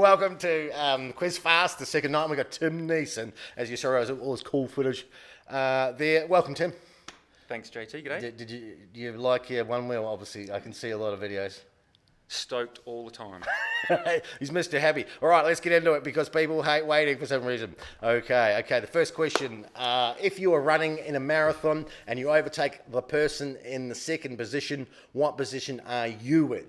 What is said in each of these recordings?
welcome to Quizfast, the second night. We got Tim Neeson, as you saw, all his cool footage there. Welcome, Tim. Thanks, JT. G'day. Do you like your one wheel? Obviously, I can see a lot of videos. Stoked all the time. He's Mr. Happy. All right, let's get into it because people hate waiting for some reason. Okay. The first question: if you are running in a marathon and you overtake the person in the second position, what position are you in?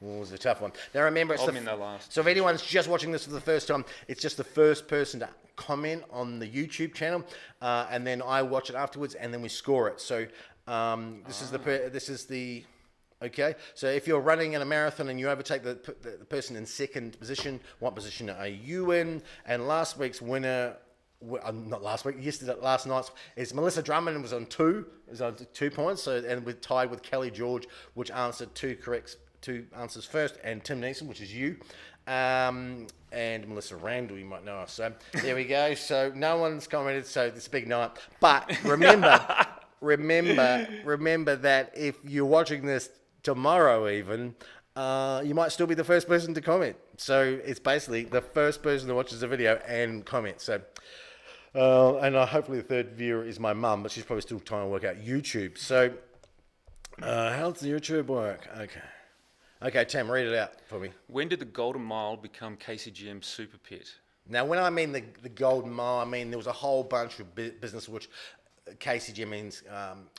Well, it was a tough one. Now remember, I'm in the last. So if anyone's just watching this for the first time, it's just the first person to comment on the YouTube channel, and then I watch it afterwards, and then we score it. So this is the. Okay, so if you're running in a marathon and you overtake the person in second position, what position are you in? And last week's winner, last night's is Melissa Drummond, was on 2 points. So and we're tied with Kelly George, which answered two answers first, and Tim Neeson, which is you, and Melissa Randall, you might know us. So there we go. So no one's commented. So it's a big night. But remember that if you're watching this tomorrow even, you might still be the first person to comment. So it's basically the first person that watches the video and comments. So, and hopefully the third viewer is my mum, but she's probably still trying to work out YouTube. So, how does the YouTube work? Okay, Tim, read it out for me. When did the Golden Mile become KCGM Super Pit? Now, when I mean the Golden Mile, I mean there was a whole bunch of business which KCGM means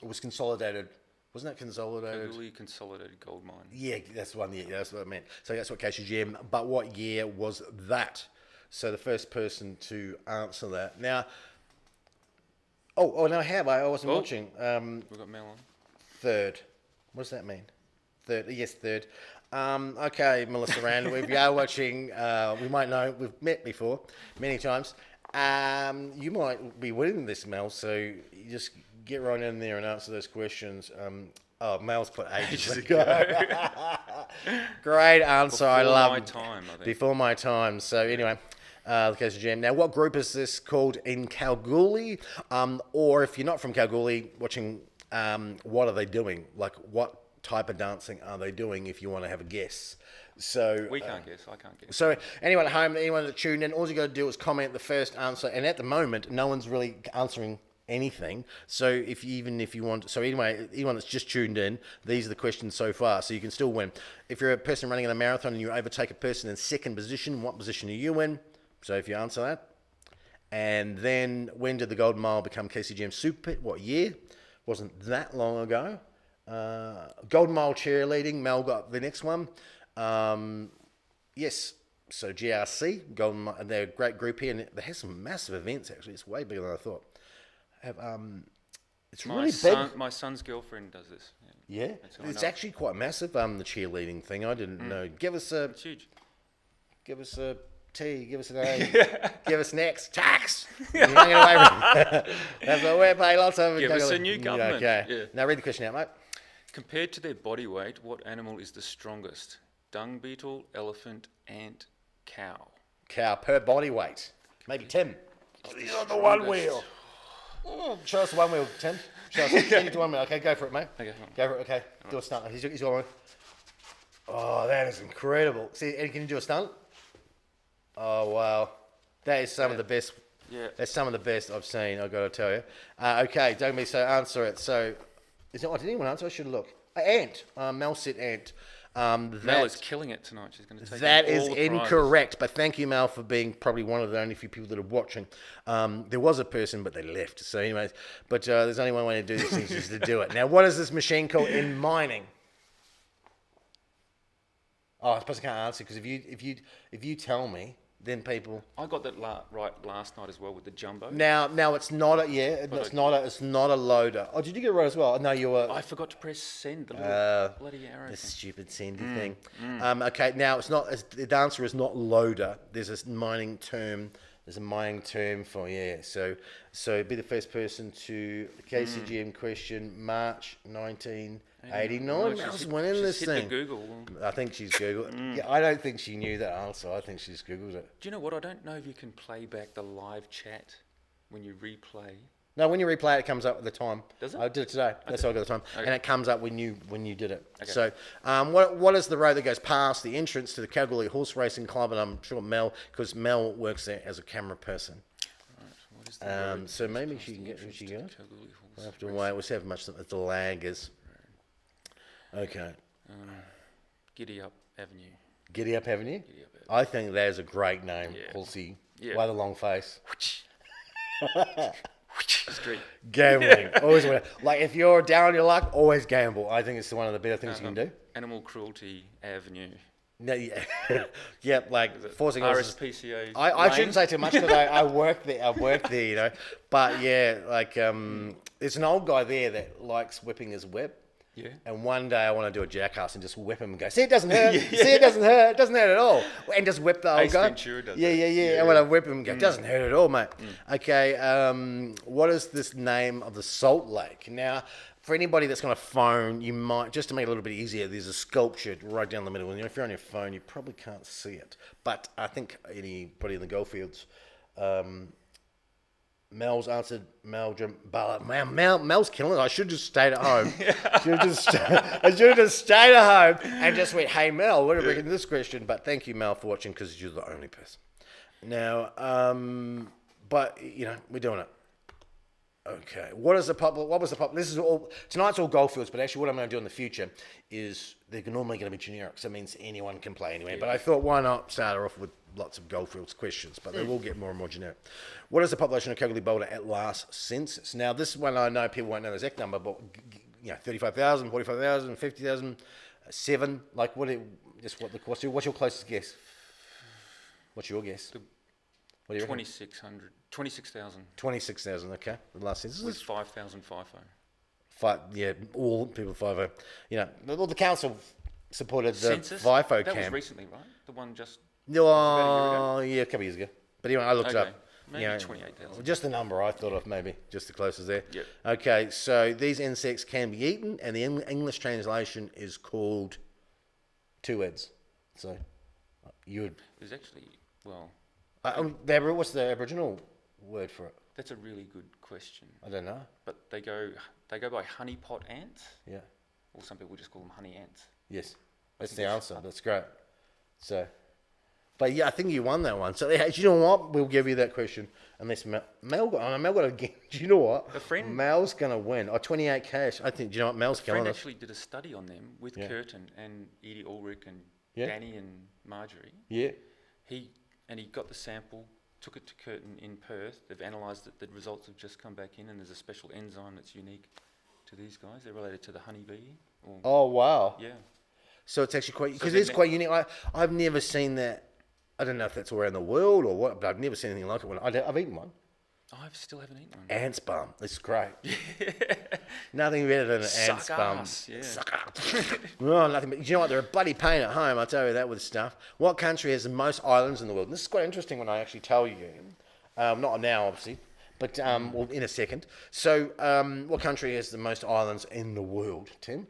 was consolidated. Wasn't that consolidated? Kalgoorlie Consolidated Gold Mine. Yeah, that's the one. Yeah, that's what I meant. So that's what KCGM. But what year was that? So the first person to answer that. Now, no, I wasn't watching. We've got Mel on. Third. What does that mean? Third. Yes, third. Okay, Melissa Randall. If you are watching, we might know we've met before many times. You might be winning this, Mel. So you just get right in there and answer those questions. Mel's put ages ago. Great answer. Before I love my time, I think. Before my time. So anyway, the KCGM. Now, what group is this called in Kalgoorlie? Or if you're not from Kalgoorlie, watching, what are they doing? Like, what type of dancing are they doing? If you want to have a guess. So we can't guess. I can't guess. So anyone at home, anyone that tuned in, all you got to do is comment the first answer. And at the moment, no one's really answering anything. So if you want, so anyway, anyone that's just tuned in, these are the questions so far. So you can still win. If you're a person running in a marathon and you overtake a person in second position, what position are you in? So if you answer that, and then when did the Golden Mile become KCGM Super Pit? What year? Wasn't that long ago. Golden Mile cheerleading. Mel got the next one. Yes. So GRC, Golden Mile, and they're a great group here, and they have some massive events. Actually, it's way bigger than I thought. It's really big. My son's girlfriend does this. Yeah, it's actually quite massive. The cheerleading thing, I didn't know. It's huge. Give us a T. Give us an A. Give us next tax. You're hanging away with that's what we're paying lots of. Give us a new government. Okay. Yeah. Now read the question out, mate. Compared to their body weight, what animal is the strongest? Dung beetle, elephant, ant, cow. Cow per body weight. Maybe Tim. He's on the one wheel. Show us the one wheel, Tim. Show us the one wheel. Okay, go for it, mate. Okay. Go for it. Okay, do a stunt. He's got one. Oh, that is incredible. See, Eddie, can you do a stunt? Oh wow, that is some of the best. Yeah. That's some of the best I've seen. I've got to tell you. Okay, don't be so answer it. So, is it? Did anyone answer? I should look. Ant. Mel said ant. Mel is killing it tonight. She's going to take that all is the incorrect, but thank you, Mel, for being probably one of the only few people that are watching. There was a person, but they left. So, anyways, but there's only one way to do these things is to do it. Now, what is this machine called in mining? Oh, I suppose I can't answer because if you tell me, then people. I got that right last night as well with the jumbo. Now it's not a it's not a loader. Oh, did you get it right as well? No, you were. I forgot to press send the little bloody arrow. The stupid sendy thing. Okay, now it's not. The answer is not loader. There's a mining term. There's a mining term for So be the first person to the KCGM question, March 1989. I was winning this thing. Google. I think she's Googled. Yeah, I don't think she knew that answer. I think she's Googled it. Do you know what? I don't know if you can play back the live chat when you replay. No, when you replay it, it comes up at the time. Does it? I did it today. That's how I got the time. Okay. And it comes up when you did it. Okay. So, what is the road that goes past the entrance to the Kalgoorlie Horse Racing Club? And I'm sure Mel, because Mel works there as a camera person. Right, what is the road So that maybe goes she can past get. the She entrance go. to Kalgoorlie Horse We'll have to Racing? wait. We'll see how much the lag is. Okay. Giddy Up Avenue. Giddy Up Avenue. Giddy Up Avenue. I think that is a great name, Yeah. Halsey. Yeah. Why the long face? Street. Gambling. Always win. Like if you're down on your luck, always gamble. I think it's one of the better things you can do. Animal Cruelty Avenue. No, yeah, yeah, like forcing horses. RSPCA. I shouldn't lane. say too much because I work there. I work there, you know. But yeah, like there's an old guy there that likes whipping his whip. Yeah. And one day I want to do a jackass and just whip him and go, see, it doesn't hurt. See, it doesn't hurt. It doesn't hurt at all. And just whip the old Ace guy. Ventura does Yeah. that. I want to whip him and go, it doesn't hurt at all, mate. Okay, what is this name of the salt lake? Now, for anybody that's going to phone, you might, just to make it a little bit easier, there's a sculpture right down the middle. And if you're on your phone, you probably can't see it. But I think anybody in the goldfields, Mel's answered. Mel's killing it. I should have just stayed at home. I should have just stayed at home and just went, hey, Mel, what do you reckon of this question? But thank you, Mel, for watching because you're the only person. Now, but, you know, we're doing it. Okay. What was the this is all, tonight's all goldfields, but actually what I'm going to do in the future is they're normally going to be generic, so it means anyone can play anyway. Yeah. But I thought, why not start off with lots of goldfields questions, but they will get more and more generic. What is the population of Kalgoorlie-Boulder at last census? Now, this one I know people won't know the exact number, but, 35,000, 45,000, 50,000, 7, like what's your closest guess? What's your guess? What do you reckon? 26,000. 26,000, okay. The last census With was 5,000 FIFO. all people 50. Well, the council supported the Census? FIFO That was camp. recently, right? The one just... Oh, yeah, a couple of years ago. But anyway, I looked it Okay. up. Maybe 28,000. Just the number I thought of, maybe. Just the closest there. Yep. Okay, so these insects can be eaten, and the English translation is called two words. So, you would... There's actually, well... what's the Aboriginal word for it? That's a really good question. I don't know. But they go by honeypot ants, Yeah. or some people just call them honey ants. Yes. That's the answer. That's great. So, but yeah, I think you won that one. So, do you know what? We'll give you that question. Unless Mel got it again. Do you know what? A friend... Mel's going to win. 28 cash. I think, do you know what? Mel's killing friend us. actually did a study on them with Curtin and Edie Ulrich and Yeah. Danny and Marjorie. Yeah. He got the sample, took it to Curtin in Perth. They've analysed it. The results have just come back in, and there's a special enzyme that's unique to these guys. They're related to the honeybee. Oh, wow. Yeah. So it's actually quite, because So it's quite unique. I've never seen that. I don't know if that's around the world or what, but I've never seen anything like it. I've eaten one. I still haven't eaten one. Ants bum. It's great. Nothing better than an ants bum. Ass, yeah. Suck ass. Oh, nothing but, you know what? They're a bloody pain at home, I'll tell you that with stuff. What country has the most islands in the world? And this is quite interesting when I actually tell you. Not now, obviously, but well, in a second. So, what country has the most islands in the world, Tim?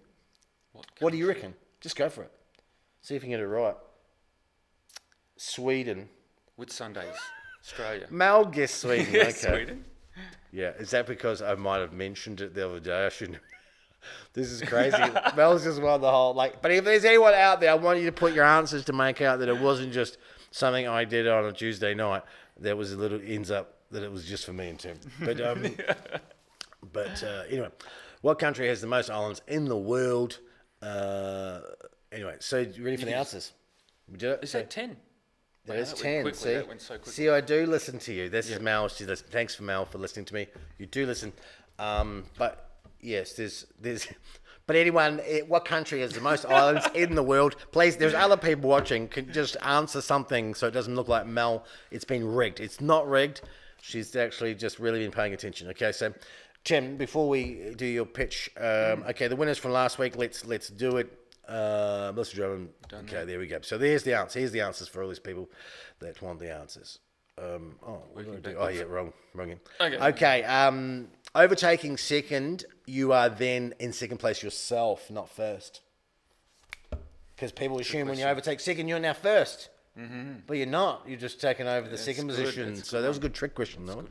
What do you reckon? Just go for it. See if you can get it right. Sweden. With Sundays. Australia. Mel guessed Sweden. Yeah, Okay. Sweden. Yeah, is that because I might have mentioned it the other day? I shouldn't. This is crazy. Mel's just won the whole, but if there's anyone out there, I want you to put your answers to make out that it wasn't just something I did on a Tuesday night. There was ends up that it was just for me and Tim. But anyway, what country has the most islands in the world? Anyway, so you ready for the answers? We did it. Is that 10? That is went 10. quickly. See, That went so quickly. see, I do listen to you. This is Mel. She listens. Thanks for Mel for listening to me. You do listen. But yes, there's. But anyone, what country has the most islands in the world? Please, there's other people watching. Can just answer something so it doesn't look like Mel. It's been rigged. It's not rigged. She's actually just really been paying attention. Okay, so Tim, before we do your pitch, okay, the winners from last week. Let's do it. Let's do it. Okay, there we go. So there's the answer. Here's the answers for all these people that want the answers. What do I do? Oh yeah, wrong. Okay. Overtaking second, you are then in second place yourself, not first. Because people assume when you overtake second, you're now first. But you're not. You're just taking over the second position. That's So good that was a one. good trick question, though.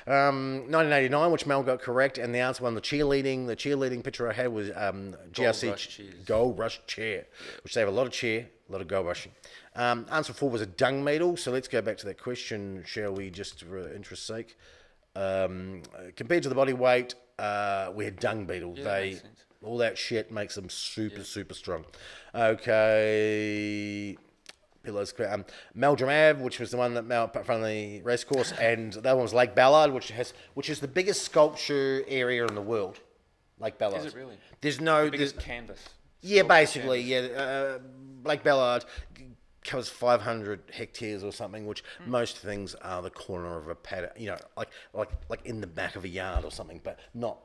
1989, which Mel got correct, and the answer one, the cheerleading picture I had was GRC Rush cheers. Gold Rush Chair, which they have a lot of cheer, a lot of gold rushing. Answer 4 was a dung beetle. So let's go back to that question, shall we, just for interest's sake. Compared to the body weight, we had dung beetle. Yeah, that makes sense. All that shit makes them super strong. Okay. Pillows. Meldrum Ave, which was the one that Mel put in front of the race course, and the other one was Lake Ballard, which is the biggest sculpture area in the world. Lake Ballard. Is it really? There's no Biggest canvas. Yeah, Sculpture basically, canvas. yeah. Lake Ballard covers 500 hectares or something, which most things are the corner of a paddock, like in the back of a yard or something, but not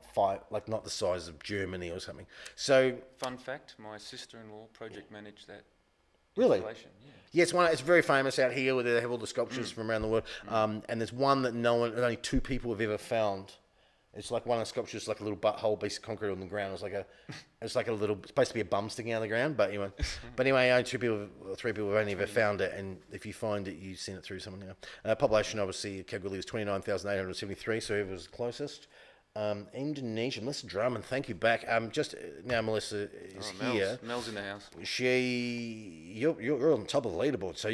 not the size of Germany or something. So, Fun fact: my sister-in-law project managed that. really? Installation. Yeah. Yeah, it's very famous out here where they have all the sculptures from around the world. And there's one that only 2 people have ever found. It's like one of the sculptures, like a little butthole piece of concrete on the ground. It's supposed to be a bum sticking out of the ground, but anyway, only 3 people have only ever found it. And if you find it, you send it through someone. Population, obviously, Kalgoorlie was 29,873, so it was closest. Indonesia, Melissa Drummond, thank you back. Just now, Melissa is here. Mel's in the house. You're on top of the leaderboard, so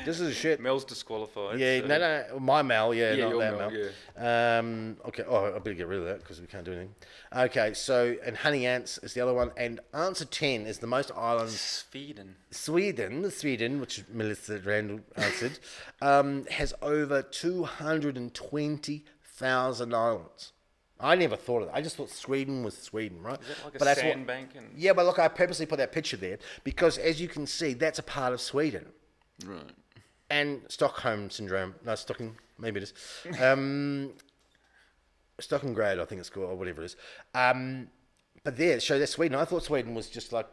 this is shit. Mel's disqualified. Yeah, so. no, my Mel, not your that Mel, Mel. Okay, I better get rid of that because we can't do anything. Okay, so, and Honey Ants is the other one, and answer 10 is the most islands. Sweden, which Melissa Randall answered, has over 220,000 islands. I never thought of that. I just thought Sweden was Sweden, right? Is that like a But sandbank? Yeah, but look, I purposely put that picture there because, as you can see, that's a part of Sweden. Right. And Stockholm syndrome. No, maybe it is. Stockholm Grade, I think it's called, or whatever it is. But there, so that's Sweden. I thought Sweden was just like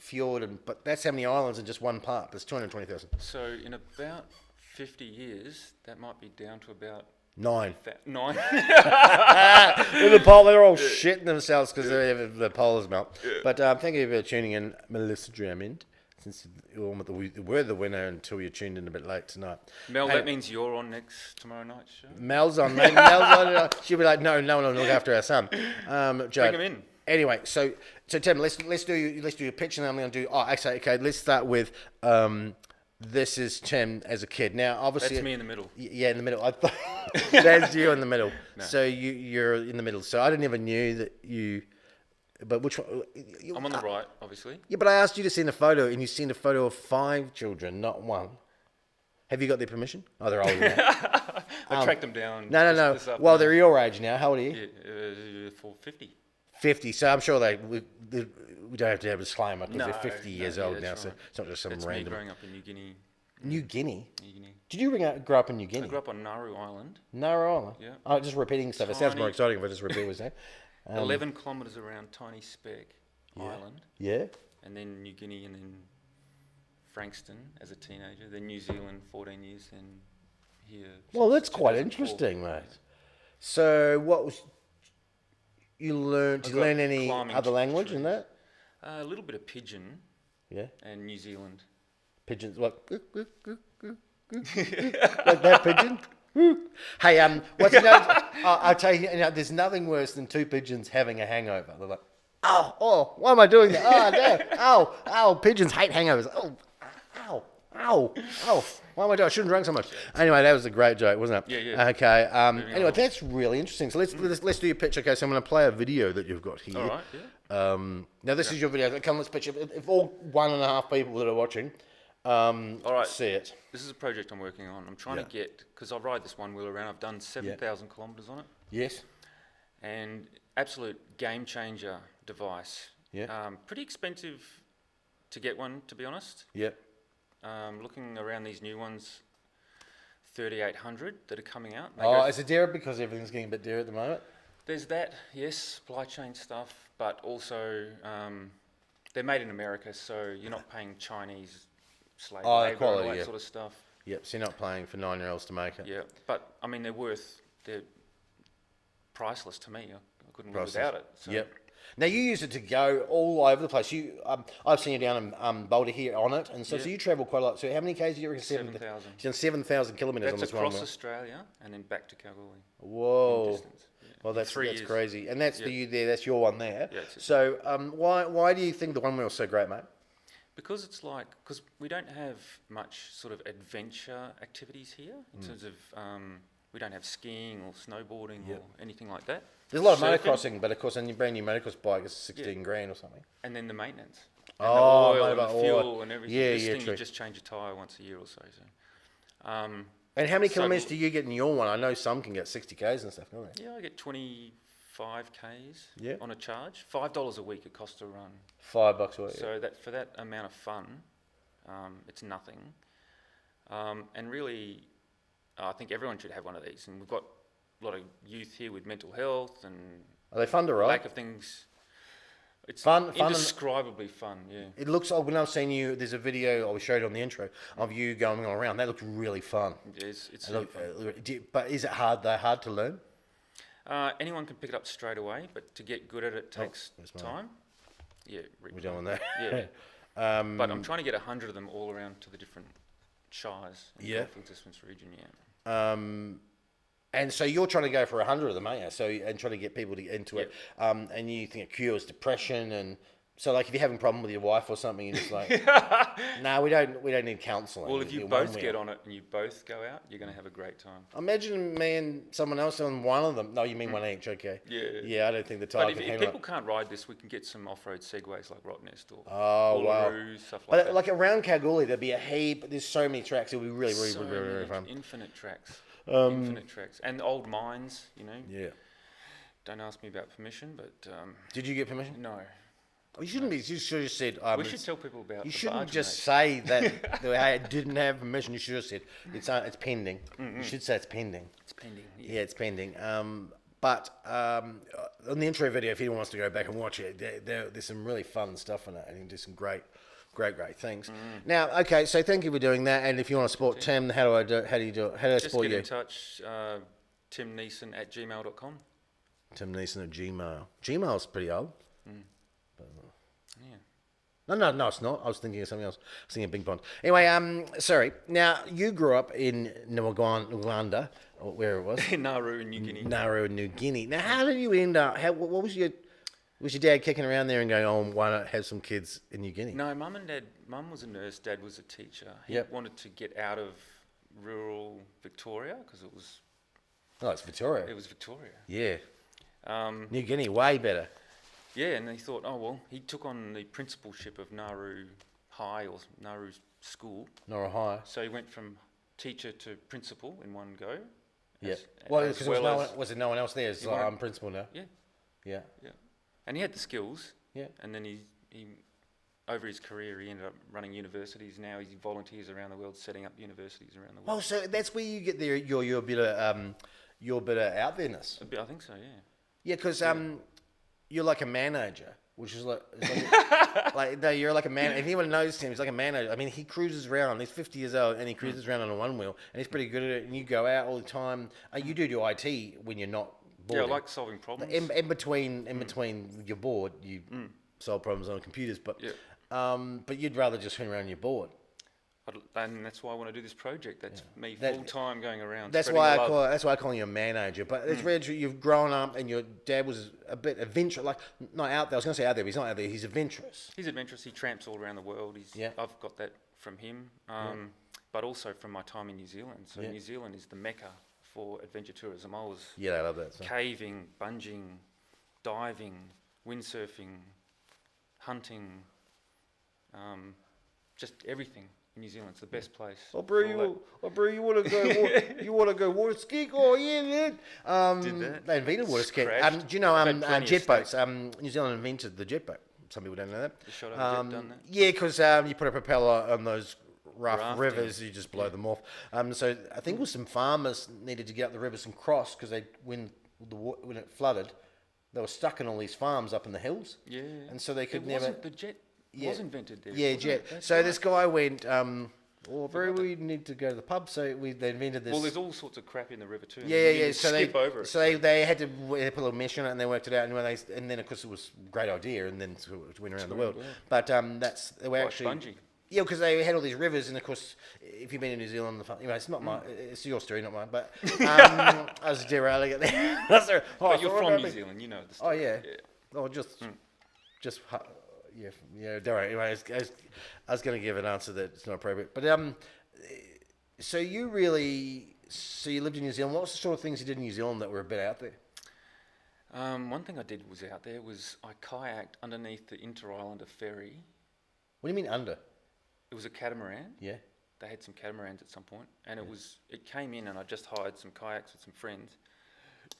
fjord, but that's how many islands in just one part. There's 220,000. So in about 50 years, that might be down to about 9. 9. In the poll, they're all shitting themselves because the polls melt. Yeah. But thank you for tuning in, Melissa Drummond. Since you were the winner until you tuned in a bit late tonight. Mel, that means you're on tomorrow night's show. Mel's on. Mel's on. She'll be like, no one will look after our son. Bring him in. Anyway, so Tim, let's do your pitch, and then I'm going to do. Okay. Let's start with. This is Tim as a kid. Now, obviously, that's me in the middle. Yeah, in the middle. I thought that's you in the middle. No. So you're in the middle. So I never knew that you. But which one? I'm on the right, obviously. Yeah, but I asked you to send a photo, and you sent a photo of 5 children, not 1. Have you got their permission? Oh, they're older now. I tracked them down. No. Well, they're your age now. How old are you? Yeah, for 50. 50. So I'm sure we don't have to have a disclaimer because they're 50 years old now. Right. So it's not just some That's random. me growing up in New Guinea. New Guinea? New Guinea. Did you grow up in New Guinea? I grew up on Nauru Island. Nauru Island? Yeah. Oh, just repeating stuff. It sounds more Tiny- exciting if I just repeat what you say. 11 kilometres around Tiny Speck Island. Yeah? And then New Guinea, and then Frankston as a teenager. Then New Zealand, 14 years, and here. Well, that's quite 2004. interesting, mate. So what was... You learned... Did you learn any other language in that? A little bit of Pidgin. Yeah? And New Zealand. Pigeons, what? Like that pigeon? Hey, I'll tell you, there's nothing worse than 2 pigeons having a hangover. They're like, oh, why am I doing that? Oh, no, pigeons hate hangovers. Ow. Why am I doing? I shouldn't drink so much. Anyway, that was a great joke, wasn't it? Yeah. Okay. Anyway, that's really interesting. So let's do your pitch. Okay, so I'm going to play a video that you've got here. All right. Yeah. Now this is your video. Come, let's pitch it. If all 1.5 people that are watching, all right. see it. This is a project I'm working on. I'm trying to get, because I ride this one-wheel around. I've done 7,000 kilometres on it. Yes. And absolute game changer device. Yeah. Pretty expensive to get one, to be honest. Yeah. Looking around these new ones, 3,800 that are coming out. Is it dear because everything's getting a bit dear at the moment? There's that, yes, supply chain stuff, but also they're made in America, so you're not paying Chinese slave labor and all that sort of stuff. Yep, so you're not paying for 9-year-olds to make it. Yeah, but I mean they're priceless to me. I couldn't live without it. So. Yep. Now you use it to go all over the place. I've seen you down in Boulder here on it, and so you travel quite a lot. So how many k's do you reckon? 7,000. You've done 7,000 kilometres on That's this one. across Australia and then back to Kalgoorlie. Whoa. Distance. Yeah. Well, that's 3 years. crazy, and that's that's your one there. Yeah, so why do you think the one wheel's so great, mate? Because we don't have much sort of adventure activities here in terms of we don't have skiing or snowboarding or anything like that. There's a lot of motocrossing, but of course, on your brand new motocross bike, it's 16 grand or something. And then the maintenance. And the oil and the fuel and everything. Yeah, this thing, true. you just change a tyre once a year or so. And how many kilometres do you get in your one? I know some can get 60 k's and stuff, don't they? Yeah, I get 25 k's Yeah. on a charge. $5 a week it costs to run. $5 a week. So that for that amount of fun, it's nothing. And really, I think everyone should have one of these. And we've got a lot of youth here with mental health and Are they fun to ride? lack of things. It's Fun indescribably fun, yeah. It looks like when I've seen you, there's a video I showed on the intro of you going around. That looked really fun. It's really fun. But is it hard? They're hard to learn. Anyone can pick it up straight away, but to get good at it takes time. Yeah, We're doing that. Yeah. But I'm trying to get 100 of them all around to the different shires in the Gulf region, And so you're trying to go for 100 of them, aren't you? So and trying to get people into it. And you think it cures depression, and so like if you're having a problem with your wife or something, you're just like, no, we don't need counselling. Well, if you both get on it and you both go out, you're going to have a great time. Imagine me and someone else on one of them. No, you mean one each, okay. Yeah, I don't think the tyre But can if handle people can't ride this, we can get some off-road segways like Rock Nest or wow. stuff like But that. like around Kalgoorlie, there'd be a heap. There's so many tracks. It'll be really fun. Infinite tracks. Infinite tracks. And old mines, you know. Yeah. Don't ask me about permission, but... Did you get permission? No. Oh, you shouldn't be. You should have said... we should tell people about You the shouldn't barge, just mate. say that I didn't have permission. You should have said it's pending. You should say it's pending. It's pending. Yeah, it's pending. But on the intro video, if anyone wants to go back and watch it, there's some really fun stuff in it, and you can do some great things. Now, okay, so thank you for doing that. And if you want to support Tim, how do I do it? How do you do it? How do I support you? Just get in touch, timneeson@gmail.com. Tim Neeson at Gmail. Gmail's pretty old. Yeah. No, it's not. I was thinking of something else. I was thinking of Big Pond. Anyway, sorry. Now, you grew up in Nwaganda, or where it was. Nauru in New Guinea. Nauru in New Guinea. Now, how did you end up? What was your dad kicking around there and going, oh, why not have some kids in New Guinea? No, Mum was a nurse, Dad was a teacher. He wanted to get out of rural Victoria because it was... Oh, it's Victoria. It was Victoria. Yeah. New Guinea, way better. Yeah, and he thought, oh, well, he took on the principalship of Nauru High or Nauru School. Nauru High. So he went from teacher to principal in one go. Yeah. Well, because was there no one else there? It's like, I'm principal now. Yeah. Yeah. Yeah. And he had the skills. Yeah. And then he over his career, he ended up running universities. Now he volunteers around the world, setting up universities around the world. Well, so that's where you get there, your bit of out there-ness. I think so, yeah. Yeah, because you're like a manager, which is like no, you're like a man. If anyone knows him, he's like a manager. I mean, he cruises around. He's 50 years old, and he cruises around on a one wheel, and he's pretty good at it. And you go out all the time. You do IT when you're not bored. Yeah, I like solving problems. In between you're bored, you solve problems on computers. But but you'd rather just hang around you're bored. And that's why I want to do this project. That's me full time going around. That's why I call you a manager. But it's really true. You've grown up, and your dad was a bit adventurous. Like not out there. I was going to say out there, but he's not out there. He's adventurous. He's adventurous. He tramps all around the world. I've got that from him, but also from my time in New Zealand. So New Zealand is the mecca for adventure tourism. I was I love that. Caving, bunging, diving, windsurfing, hunting, just everything. New Zealand's the best place. Bro, you want to go? You want to go water skiing? Oh yeah, man. Did that? They invented water skiing. Do you know jet boats? New Zealand invented the jet boat. Some people don't know that. The shot of jet done that? Yeah, because you put a propeller on those rough rivers, you just blow them off. So I think it was some farmers needed to get up the rivers and cross because when it flooded, they were stuck in all these farms up in the hills. Yeah. And so they could never. The jet was invented there. Yeah, jet. So this guy went, Or we need to go to the pub. So they invented this. Well, there's all sorts of crap in the river too. Yeah. So over it. So they had to put a little mesh on it, and they worked it out. And then of course it was a great idea, and then it went around the world. But they were actually spongy. Yeah, because they had all these rivers, and of course, if you've been in New Zealand, it's not it's your story, not mine. But I was derailing it there. But you're from New Zealand, you know the story. Oh yeah. Oh, just Derek. Anyway, I was going to give an answer that's not appropriate. But so you lived in New Zealand. What was the sort of things you did in New Zealand that were a bit out there? One thing I did was out there was I kayaked underneath the Inter-Islander ferry. What do you mean under? It was a catamaran. Yeah. They had some catamarans at some point, and it came in, and I just hired some kayaks with some friends.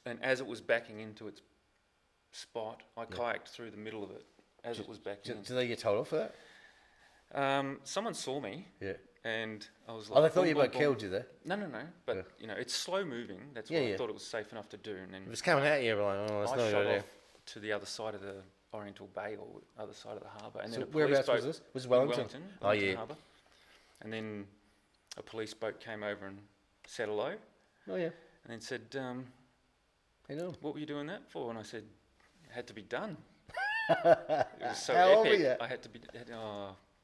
And as it was backing into its spot, I kayaked through the middle of it as it was backing in. Did they get told off for that? Someone saw me. Yeah. And I was like, they thought you might killed you there. No. But it's slow moving. That's why I thought it was safe enough to do. And then if it's coming at you, you're like, oh, that's not a good idea. off to the other side of the Oriental Bay or other side of the harbour. And so then whereabouts was this? Was it Wellington? Wellington Harbour. And then a police boat came over and said hello. Oh yeah. And then said, I know. what were you doing that for? And I said, it had to be done. It was so How epic. old were you? I had to be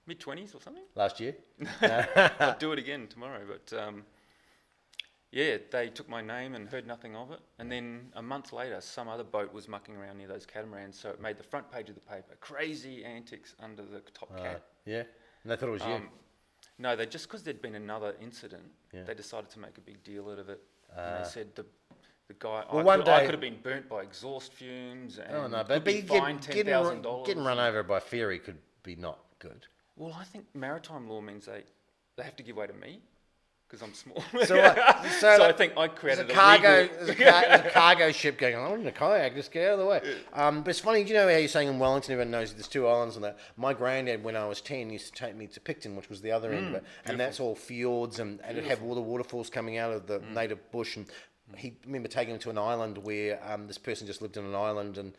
mid-20s or something. Last year? I'd do it again tomorrow. But they took my name and heard nothing of it. And then a month later, some other boat was mucking around near those catamarans, so it made the front page of the paper. Crazy antics under the top cat. Yeah. And they thought it was you. No, because there'd been another incident, they decided to make a big deal out of it. And they said the guy, I could have been burnt by exhaust fumes and could be fined $10,000. Getting run over by ferry could be not good. Well, I think maritime law means they have to give way to me because I'm small. So I think I created there's a cargo ship going on in a kayak, just get out of the way. But it's funny, you know how you're saying in Wellington, everyone knows there's two islands and that. My granddad, when I was 10, used to take me to Picton, which was the other end of it. And that's all fjords and it'd have all the waterfalls coming out of the native bush. And he remember taking him to an island where this person just lived on an island and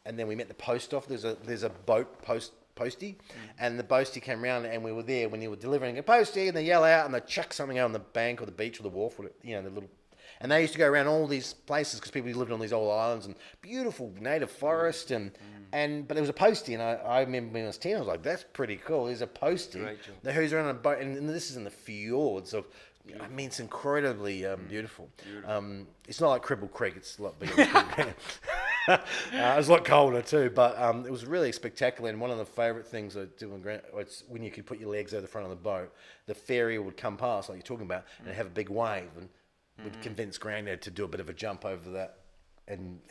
then we met the post office. There's a boat postie, and the postie came around and we were there when they were delivering a postie, and they yell out and they chuck something out on the bank or the beach or the wharf, or the little. And they used to go around all these places because people lived on these old islands and beautiful native forest but there was a postie, and I remember when I was 10, I was like, that's pretty cool. There's a postie who's around a boat, and this is in the fjords of. I mean, it's incredibly beautiful. It's not like Cribble Creek. It's a lot bigger than Cribble Creek. It was a lot colder too, but it was really spectacular. And one of the favourite things I do was when you could put your legs over the front of the boat, the ferry would come past, like you're talking about, and have a big wave, and would convince Granddad to do a bit of a jump over that. And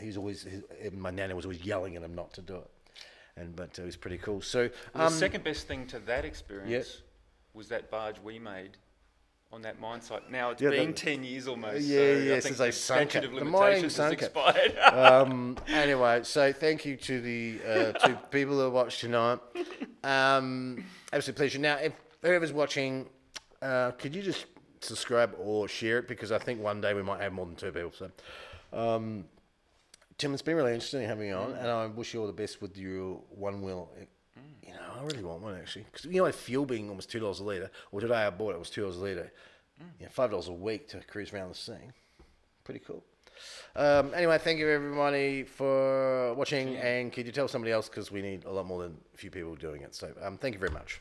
my nana was always yelling at him not to do it. But it was pretty cool. So the second best thing to that experience was that barge we made on that mine site. Now it's been 10 years almost. I think the statute of limitations has expired. Anyway, so thank you to the two people that watched tonight. Absolute pleasure. Now, if whoever's watching, could you just subscribe or share it, because I think one day we might have more than two people. So, Tim, it's been really interesting having you on, and I wish you all the best with your one wheel. You know, I really want one actually, because with fuel being almost $2 a litre, or today I bought it was $2 a litre. $5 a week to cruise around the sea. Pretty cool. Anyway, thank you everybody for watching, and could you tell somebody else, because we need a lot more than a few people doing it. So thank you very much.